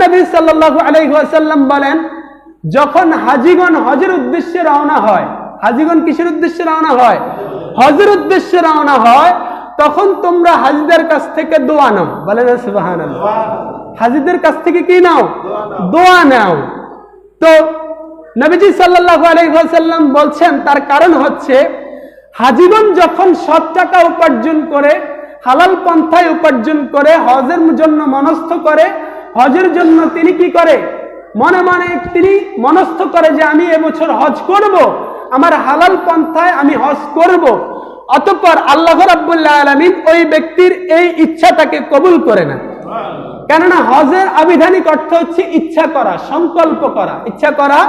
নবী সাল্লাল্লাহু আলাইহি ওয়াসাল্লাম বলেন, যখন হাজিগণ হজের উদ্দেশ্যে রওনা হয়, হাজিগণ কিসের উদ্দেশ্যে রওনা হয়? হজের উদ্দেশ্যে রওনা হয়, তখন তোমরা হাজিদের কাছ থেকে দোয়া নাও। বলেন সুবহানাল্লাহ। হাজিদের কাছ থেকে কি নাও? দোয়া নাও। তো নবীজি সাল্লাল্লাহু আলাইহি ওয়াসাল্লাম বলছেন, তার কারণ হচ্ছে হাজিগণ যখন সৎ টাকা উপার্জন করে, হালাল পন্থায় উপার্জন করে, হজের জন্য মনস্থ করে, হজের জন্য তিনি কি করে? মনে মনে তিনি মনস্থ করে যে আমি এবছর হজ করব, আমার হালাল পন্থায় আমি হজ করব। অতঃপর আল্লাহ রাব্বুল আলামিন ওই ব্যক্তির এই ইচ্ছাটাকে কবুল করে নেন। কেননা হজের আবিধানিক অর্থ হচ্ছে ইচ্ছা করা, সংকল্প করা। ইচ্ছা করা,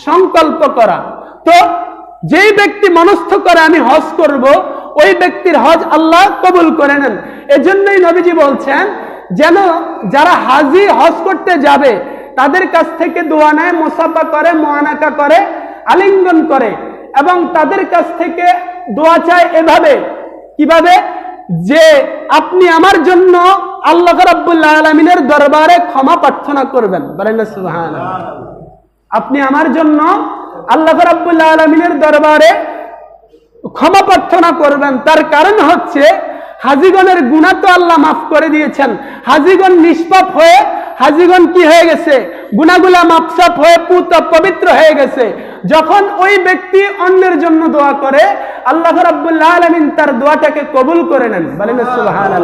সংকল্প করা। তো যেই ব্যক্তি মনস্থ করে আমি হজ করব, ওই ব্যক্তির হজ আল্লাহ কবুল করে নেন। এজন্যই নবীজি বলছেন যেন যারা হাজি হজ করতে যাবে তাদের কাছ থেকে দোয়া নেয়, মুসাফা করে, মুআনাকা করে, আলিঙ্গন করে, এবং তাদের কাছ থেকে দোয়া চায় এভাবে, কিভাবে? যে আপনি আমার জন্য আল্লাহ রাব্বুল আলামিনের দরবারে ক্ষমা প্রার্থনা করবেন। বলেন সুবহানাল্লাহ। আপনি আমার জন্য আল্লাহ রাব্বুল আলামিনের দরবারে ক্ষমা প্রার্থনা করবেন। তার কারণ হচ্ছে হাজিগণের গুনাহ তো আল্লাহ মাফ করে দিয়েছেন। হাজিগণ নিষ্পাপ হয়ে, হাজিগণ কি হয়ে গেছে? গুনাহগুলা মাফসাফ হয়ে পবিত্র হয়ে গেছে। যখন ওই ব্যক্তি অন্যের জন্য দোয়া করে, আল্লাহ রাব্বুল আলামিন তার দোয়াটাকে কবুল করে নেন। বলেন সুবহানাল্লাহ।